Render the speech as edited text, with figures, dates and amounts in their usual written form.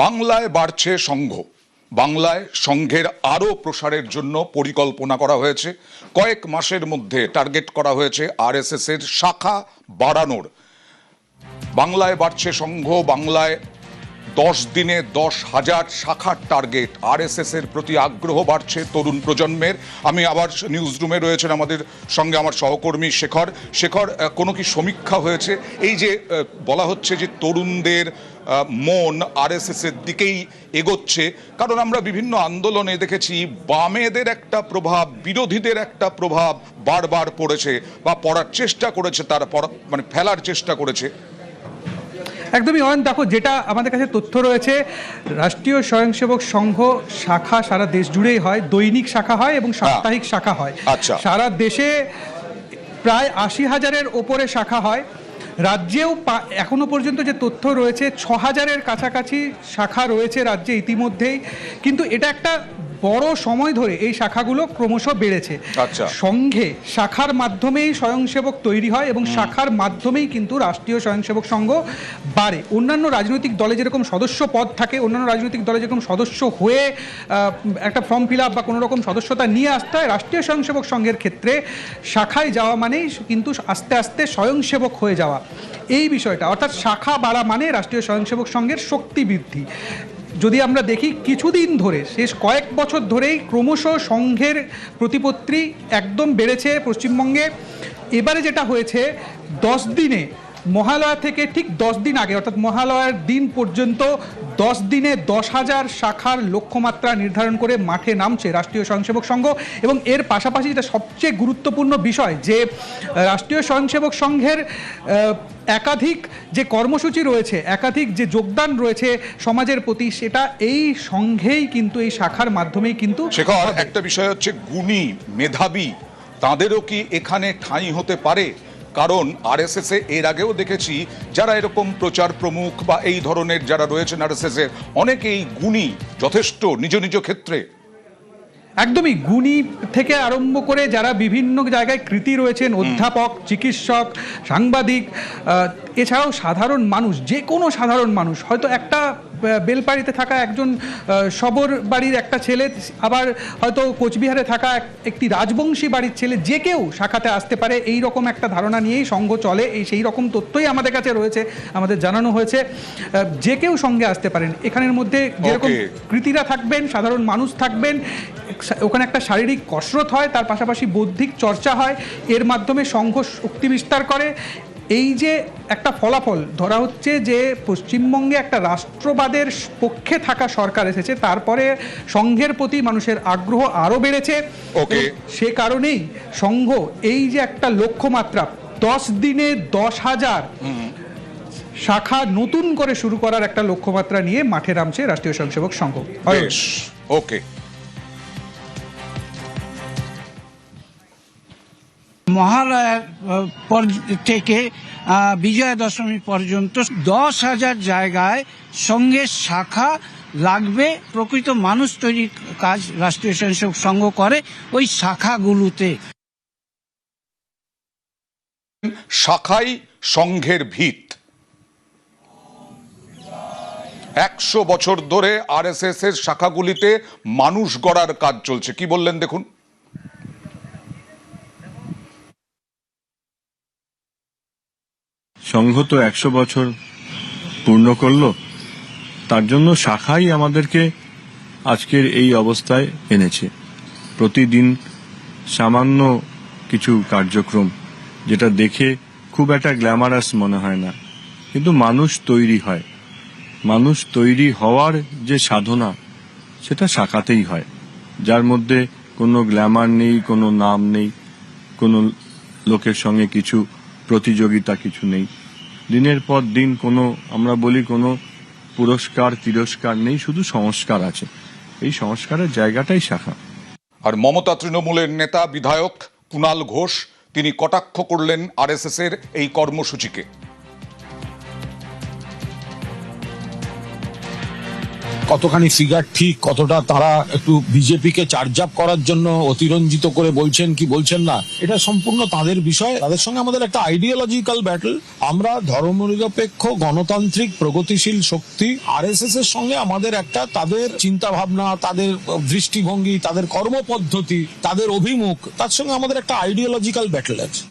বাংলায় বাড়ছে সংঘ, বাংলায় সংঘের আরও প্রসারের জন্য পরিকল্পনা করা হয়েছে। কয়েক মাসের মধ্যে টার্গেট করা হয়েছে আরএসএস এর শাখা বাড়ানোর। বাংলায় বাড়ছে সংঘ, বাংলায় 10 দিনে 10,000 শাখার টার্গেট। আরএসএস এর প্রতি আগ্রহ বাড়ছে তরুণ প্রজন্মের। আমি আবার নিউজ রুমে রয়েছেন আমাদের সঙ্গে আমার সহকর্মী শেখর। কোনো কি সমীক্ষা হয়েছে? এই যে বলা হচ্ছে যে তরুণদের মন আরএসএস এর দিকেই এগোচ্ছে, কারণ আমরা বিভিন্ন আন্দোলনে দেখেছি বামেদের একটা প্রভাব, বিরোধীদের একটা প্রভাব বারবার পড়েছে বা পড়ার চেষ্টা করেছে, তারা মানে ফেলার চেষ্টা করেছে। একদমই অয়ন, দেখো যেটা আমাদের কাছে তথ্য রয়েছে, রাষ্ট্রীয় স্বয়ংসেবক সংঘ শাখা সারা দেশ জুড়েই হয়, দৈনিক শাখা হয় এবং সাপ্তাহিক শাখা হয়। আচ্ছা, সারা দেশে প্রায় 80,000-এর ওপরে শাখা হয়। রাজ্যেও এখনো পর্যন্ত যে তথ্য রয়েছে 6,000-এর কাছাকাছি শাখা রয়েছে রাজ্যে ইতিমধ্যেই, কিন্তু এটা একটা বড় সময় ধরে এই শাখাগুলো ক্রমশ বেড়েছে। আচ্ছা, সংঘে শাখার মাধ্যমেই স্বয়ংসেবক তৈরি হয় এবং শাখার মাধ্যমেই কিন্তু রাষ্ট্রীয় স্বয়ংসেবক সংঘ বাড়ে। অন্যান্য রাজনৈতিক দলে যেরকম সদস্য পদ থাকে, অন্যান্য রাজনৈতিক দলে যেরকম সদস্য হয়ে একটা ফর্ম ফিল আপ বা কোনো রকম সদস্যতা নিয়ে আসতে হয়, রাষ্ট্রীয় স্বয়ংসেবক সংঘের ক্ষেত্রে শাখায় যাওয়া মানেই কিন্তু আস্তে আস্তে স্বয়ংসেবক হয়ে যাওয়া। এই বিষয়টা অর্থাৎ শাখা বাড়া মানে রাষ্ট্রীয় স্বয়ংসেবক সংঘের শক্তি বৃদ্ধি। যদি আমরা দেখি কিছুদিন ধরে, শেষ কয়েক বছর ধরেই ক্রমশ সংঘের প্রতিপত্তি একদম বেড়েছে পশ্চিমবঙ্গে। এবারে যেটা হয়েছে, 10 দিনে মহালয়া থেকে ঠিক 10 দিন আগে অর্থাৎ মহালয়ার দিন পর্যন্ত 10 দিনে 10,000 শাখার লক্ষ্যমাত্রা নির্ধারণ করে মাঠে নামছে রাষ্ট্রীয় স্বয়ংসেবক সংঘ। এবং এর পাশাপাশি যেটা সবচেয়ে গুরুত্বপূর্ণ বিষয়, যে রাষ্ট্রীয় স্বয়ংসেবক সংঘের একাধিক যে কর্মসূচি রয়েছে, একাধিক যে যোগদান রয়েছে সমাজের প্রতি, সেটা এই সংঘেই কিন্তু, এই শাখার মাধ্যমেই কিন্তু। শেখর, একটা বিষয় হচ্ছে গুণী মেধাবী তাদেরও কি এখানে ঠাঁই হতে পারে? কারণ আরএসএস এর আগেও দেখেছি যারা এরকম প্রচার প্রমুখ বা এই ধরনের যারা রয়েছেন আরএসএস এর, অনেকেই গুণী যথেষ্ট নিজ নিজ ক্ষেত্রে। একদমই গুণী থেকে আরম্ভ করে যারা বিভিন্ন জায়গায় কৃতি রয়েছেন, অধ্যাপক, চিকিৎসক, সাংবাদিক, এছাড়াও সাধারণ মানুষ, যে কোনো সাধারণ মানুষ, হয়তো একটা বেলপাড়িতে থাকা একজন শবর বাড়ির একটা ছেলে, আবার হয়তো কোচবিহারে থাকা একটি রাজবংশী বাড়ির ছেলে, যে কেউ শাখাতে আসতে পারে, এই রকম একটা ধারণা নিয়েই সংঘ চলে। সেই রকম তথ্যই আমাদের কাছে রয়েছে, আমাদের জানানো হয়েছে। যে কেউ সঙ্গে আসতে পারেন। এখানের মধ্যে যেরকম কৃতিরা থাকবেন, সাধারণ মানুষ থাকবেন, ওখানে একটা শারীরিক কসরত হয়, তার পাশাপাশি বৌদ্ধিক চর্চা হয়, এর মাধ্যমে সংঘ শক্তি বিস্তার করে। এই যে একটা ফলাফল ধরা হচ্ছে যে পশ্চিমবঙ্গে একটা রাষ্ট্রবাদের পক্ষে থাকা সরকার এসেছে, তারপরে সংঘের প্রতি মানুষের আগ্রহ আরও বেড়েছে। সে কারণেই সংঘ এই যে একটা লক্ষ্যমাত্রা, 10 দিনে 10,000 শাখা নতুন করে শুরু করার একটা লক্ষ্যমাত্রা নিয়ে মাঠে নামছে রাষ্ট্রীয় স্বয়ংসেবক সংঘ। ওকে, মহালয়ার পর থেকে বিজয়া দশমী পর্যন্ত 10,000 জায়গায় সংঘের শাখা লাগবে। প্রকৃত মানুষ তৈরির কাজ রাষ্ট্রীয় স্বয়ংসেবক সংঘ করে ওই শাখাগুলোতে। শাখাই সংঘের ভিত। 100 বছর ধরে আরএসএস এর শাখাগুলিতে মানুষ গড়ার কাজ চলছে। কি বললেন দেখুন। সংঘ তো 100 বছর পূর্ণ করলো, তার জন্য শাখাই আমাদেরকে আজকের এই অবস্থায় এনেছে। প্রতিদিন সামান্য কিছু কার্যক্রম, যেটা দেখে খুব একটা গ্ল্যামারাস মনে হয় না, কিন্তু মানুষ তৈরি হয়। মানুষ তৈরি হওয়ার যে সাধনা, সেটা শাখাতেই হয়, যার মধ্যে কোনো গ্ল্যামার নেই, কোনো নাম নেই, কোনো লোকের সঙ্গে কিছু প্রতিযোগিতা কিছু নেই। দিনের পর দিন কোনো, আমরা বলি কোনো পুরস্কার তিরস্কার নেই, শুধু সংস্কার আছে। এই সংস্কারের জায়গাটাই শাখা। আর মমতা তৃণমূলের নেতা বিধায়ক কুণাল ঘোষ, তিনি কটাক্ষ করলেন আরএসএস এর এই কর্মসূচিকে। কতখানি ফিগার ঠিক, কতটা তারা একটু বিজেপিকে চার্জ আপ করার জন্য অতিরঞ্জিত করে বলছেন কি বলছেন না, এটা সম্পূর্ণ তাদের বিষয়। তাদের সঙ্গে আমাদের একটা আইডিওলজিক্যাল ব্যাটল। আমরা ধর্মনিরপেক্ষ গণতান্ত্রিক প্রগতিশীল শক্তি, আরএসএস এর সঙ্গে আমাদের একটা তাদের চিন্তা ভাবনা, তাদের দৃষ্টিভঙ্গি, তাদের কর্মপদ্ধতি, তাদের অভিমুখ, তার সঙ্গে আমাদের একটা আইডিওলজিক্যাল ব্যাটল আছে।